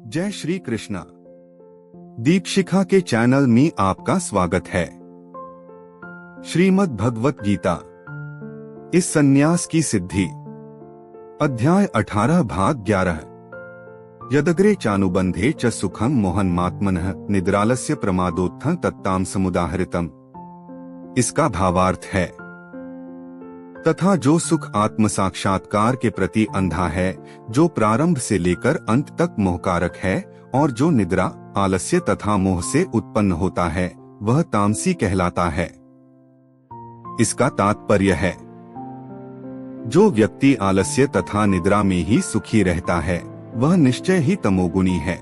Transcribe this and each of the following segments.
जय श्री कृष्णा। दीपशिखा के चैनल में आपका स्वागत है। श्रीमद् भगवत गीता इस संन्यास की सिद्धि, अध्याय 18 भाग 11। यदग्रे चानुबंधे च सुखम मोहन्मात्मनः निद्रालस्य प्रमादोत्थं तत्ताम समुदाहृतम। इसका भावार्थ है, तथा जो सुख आत्म साक्षात्कार के प्रति अंधा है, जो प्रारंभ से लेकर अंत तक मोहकारक है, और जो निद्रा, आलस्य तथा मोह से उत्पन्न होता है, वह तामसी कहलाता है। इसका तात्पर्य है, जो व्यक्ति आलस्य तथा निद्रा में ही सुखी रहता है, वह निश्चय ही तमोगुणी है।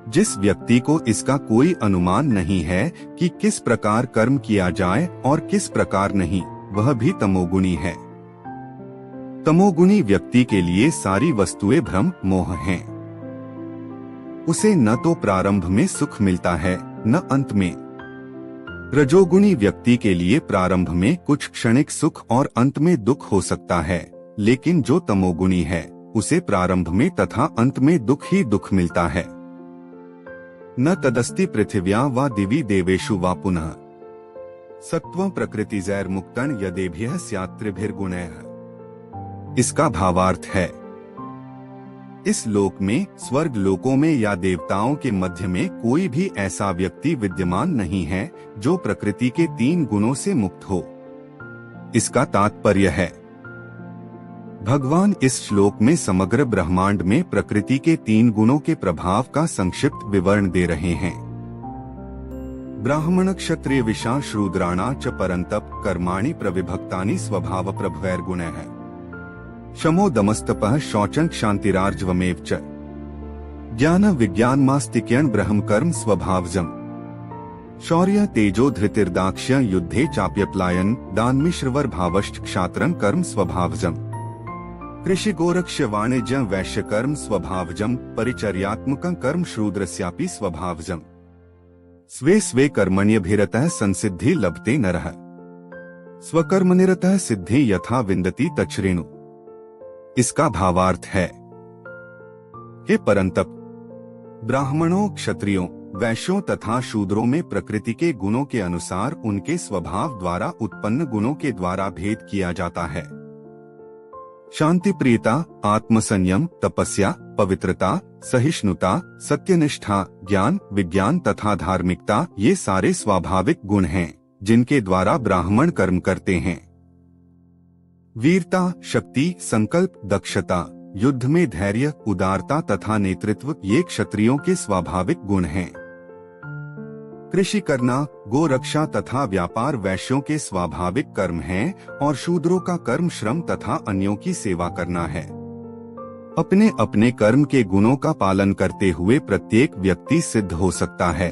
जिस व्यक्ति को इसका कोई अनुमान नहीं है कि किस प्रकार कर्म किया जाए और किस प्रकार नहीं, वह भी तमोगुणी है। तमोगुणी व्यक्ति के लिए सारी वस्तुएं भ्रम मोह हैं। उसे न तो प्रारंभ में सुख मिलता है, न अंत में। रजोगुणी व्यक्ति के लिए प्रारंभ में कुछ क्षणिक सुख और अंत में दुख हो सकता है, लेकिन जो तमोगुणी है, उसे प्रारंभ में तथा अंत में दुख ही दुख मिलता है। न तदस्ति पृथिव्या वा दिवि देवेषु वा पुनः सत्वं प्रकृतिजैर्मुक्तं यदेभ्यः स्यात् त्रिभिर्गुणैः। इसका भावार्थ है, इस लोक में, स्वर्ग लोकों में या देवताओं के मध्य में कोई भी ऐसा व्यक्ति विद्यमान नहीं है जो प्रकृति के 3 गुणों से मुक्त हो। इसका तात्पर्य है, भगवान इस श्लोक में समग्र ब्रह्मांड में प्रकृति के 3 गुणों के प्रभाव का संक्षिप्त विवरण दे रहे हैं। ब्राह्मण क्षत्रिय विशा शूद्राणा च परंतप कर्माणि प्रविभक्तानि स्वभाव प्रभवैर्गुणैः। शमो दमस्तपः शौचं क्षान्तिरार्जवमेव च ज्ञान विज्ञानमास्तिक्यं ब्रह्म कर्म स्वभावजम्। शौर्य तेजो धृतिर्दाक्ष्य युद्धे चाप्यप्लायन दानमिश्रवर भावश्च क्षात्रं कर्म स्वभावजम्। कृषि गोरक्ष्य वाणिज्य वैश्य कर्म स्वभावजम् परिचर्यात्मकं कर्म शूद्रस्यापि स्वभावजम्। स्वे स्वे कर्मण्यभिरतः संसिद्धि लभते नरः स्वकर्मनिरतः सिद्धि यथा विन्दति तच्छृणु। इसका भावार्थ है, हे परंतप, ब्राह्मणों, क्षत्रियों, वैश्यों तथा शूद्रों में प्रकृति के गुणों के अनुसार उनके स्वभाव द्वारा उत्पन्न गुणों के द्वारा भेद किया जाता है। शांति प्रियता, आत्मसंयम, तपस्या, पवित्रता, सहिष्णुता, सत्यनिष्ठा, ज्ञान, विज्ञान तथा धार्मिकता, ये सारे स्वाभाविक गुण हैं जिनके द्वारा ब्राह्मण कर्म करते हैं। वीरता, शक्ति, संकल्प, दक्षता, युद्ध में धैर्य, उदारता तथा नेतृत्व, ये क्षत्रियों के स्वाभाविक गुण हैं। कृषि करना, गो रक्षा तथा व्यापार वैश्यों के स्वाभाविक कर्म हैं, और शूद्रों का कर्म श्रम तथा अन्यों की सेवा करना है। अपने अपने कर्म के गुणों का पालन करते हुए प्रत्येक व्यक्ति सिद्ध हो सकता है।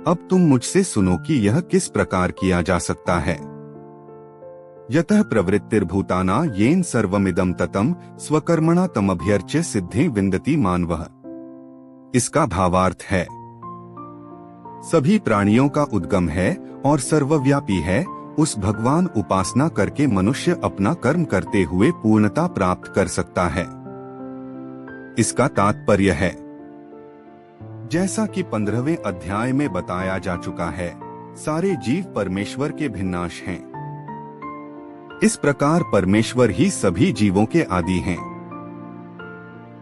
अब तुम मुझसे सुनो कि यह किस प्रकार किया जा सकता है। यतः प्रवृत्तिर्भूताना येन सर्वमिदं ततं स्वकर्मणा तमभ्यर्च्य सिद्धि विन्दति मानवः। इसका भावार्थ है, सभी प्राणियों का उद्गम है और सर्वव्यापी है, उस भगवान उपासना करके मनुष्य अपना कर्म करते हुए पूर्णता प्राप्त कर सकता है। इसका तात्पर्य है, जैसा कि 15वें अध्याय में बताया जा चुका है, सारे जीव परमेश्वर के भिन्नांश हैं। इस प्रकार परमेश्वर ही सभी जीवों के आदि हैं।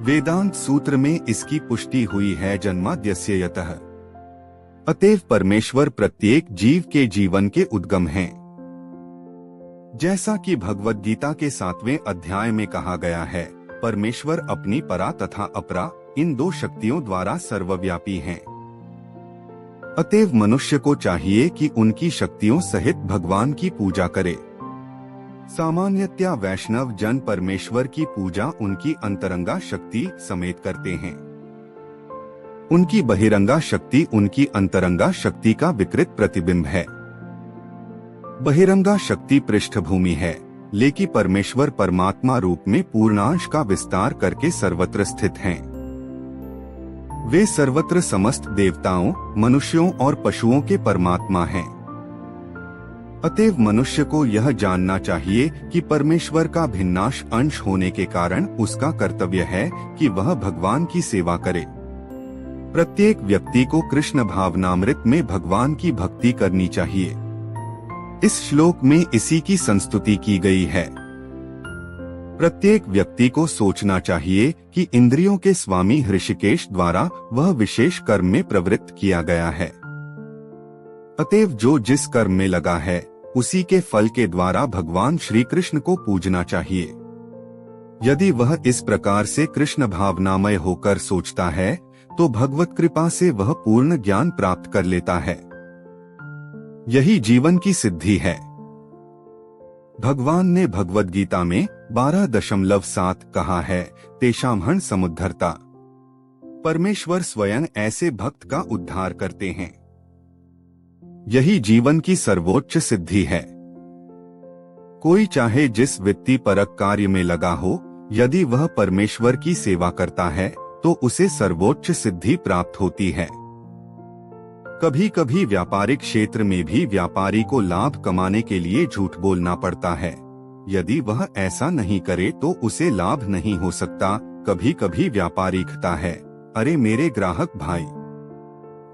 वेदांत सूत्र में इसकी पुष्टि हुई है, जन्माद्यस्य यतः। अतएव परमेश्वर प्रत्येक जीव के जीवन के उद्गम हैं। जैसा कि भगवद गीता के 7वें अध्याय में कहा गया है, परमेश्वर अपनी परा तथा अपरा, इन 2 शक्तियों द्वारा सर्वव्यापी हैं। अतएव मनुष्य को चाहिए कि उनकी शक्तियों सहित भगवान की पूजा करे। सामान्यतया वैष्णव जन परमेश्वर की पूजा उनकी अंतरंगा शक्ति समेत करते हैं। उनकी बहिरंगा शक्ति उनकी अंतरंगा शक्ति का विकृत प्रतिबिंब है। बहिरंगा शक्ति पृष्ठभूमि है, लेकिन परमेश्वर परमात्मा रूप में पूर्णांश का विस्तार करके सर्वत्र स्थित हैं। वे सर्वत्र समस्त देवताओं, मनुष्यों और पशुओं के परमात्मा हैं। अतएव मनुष्य को यह जानना चाहिए कि परमेश्वर का भिन्नाश अंश होने के कारण उसका कर्तव्य है कि वह भगवान की सेवा करे। प्रत्येक व्यक्ति को कृष्ण भावनामृत में भगवान की भक्ति करनी चाहिए। इस श्लोक में इसी की संस्तुति की गई है। प्रत्येक व्यक्ति को सोचना चाहिए कि इंद्रियों के स्वामी ऋषिकेश द्वारा वह विशेष कर्म में प्रवृत्त किया गया है। अतएव जो जिस कर्म में लगा है उसी के फल के द्वारा भगवान श्री कृष्ण को पूजना चाहिए। यदि वह इस प्रकार से कृष्ण भावनामय होकर सोचता है तो भगवत कृपा से वह पूर्ण ज्ञान प्राप्त कर लेता है। यही जीवन की सिद्धि है। भगवान ने भगवद गीता में 12.7 कहा है, तेषामहं समुद्धरता। परमेश्वर स्वयं ऐसे भक्त का उद्धार करते हैं। यही जीवन की सर्वोच्च सिद्धि है। कोई चाहे जिस वित्तीय परक कार्य में लगा हो, यदि वह परमेश्वर की सेवा करता है तो उसे सर्वोच्च सिद्धि प्राप्त होती है। कभी कभी व्यापारिक क्षेत्र में भी व्यापारी को लाभ कमाने के लिए झूठ बोलना पड़ता है। यदि वह ऐसा नहीं करे तो उसे लाभ नहीं हो सकता। कभी कभी व्यापारी कहता है, अरे मेरे ग्राहक भाई,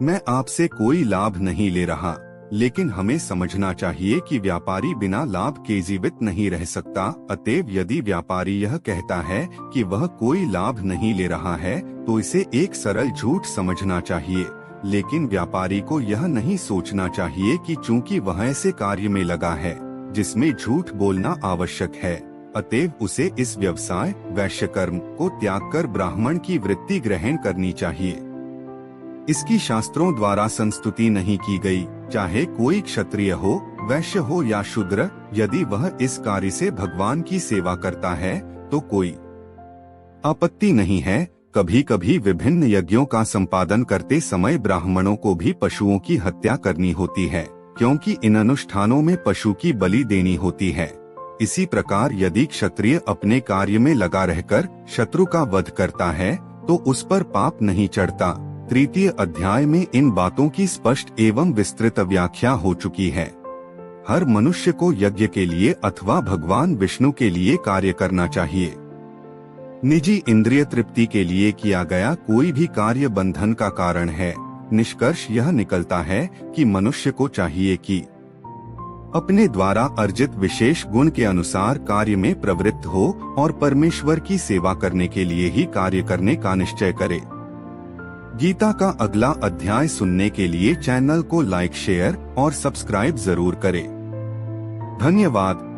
मैं आपसे कोई लाभ नहीं ले रहा। लेकिन हमें समझना चाहिए कि व्यापारी बिना लाभ के जीवित नहीं रह सकता। अतएव यदि व्यापारी यह कहता है कि वह कोई लाभ नहीं ले रहा है तो इसे एक सरल झूठ समझना चाहिए। लेकिन व्यापारी को यह नहीं सोचना चाहिए कि चूंकि वह ऐसे कार्य में लगा है जिसमें झूठ बोलना आवश्यक है, अतएव उसे इस व्यवसाय वैश्य कर्म को त्याग कर ब्राह्मण की वृत्ति ग्रहण करनी चाहिए। इसकी शास्त्रों द्वारा संस्तुति नहीं की गई। चाहे कोई क्षत्रिय हो, वैश्य हो या शूद्र, यदि वह इस कार्य से भगवान की सेवा करता है तो कोई आपत्ति नहीं है। कभी कभी विभिन्न यज्ञों का संपादन करते समय ब्राह्मणों को भी पशुओं की हत्या करनी होती है, क्योंकि इन अनुष्ठानों में पशु की बलि देनी होती है। इसी प्रकार यदि क्षत्रिय अपने कार्य में लगा रहकर शत्रु का वध करता है तो उस पर पाप नहीं चढ़ता। तृतीय अध्याय में इन बातों की स्पष्ट एवं विस्तृत व्याख्या हो चुकी है। हर मनुष्य को यज्ञ के लिए अथवा भगवान विष्णु के लिए कार्य करना चाहिए। निजी इंद्रिय तृप्ति के लिए किया गया कोई भी कार्य बंधन का कारण है। निष्कर्ष यह निकलता है कि मनुष्य को चाहिए कि अपने द्वारा अर्जित विशेष गुण के अनुसार कार्य में प्रवृत्त हो और परमेश्वर की सेवा करने के लिए ही कार्य करने का निश्चय करे। गीता का अगला अध्याय सुनने के लिए चैनल को लाइक, शेयर और सब्सक्राइब जरूर करें। धन्यवाद।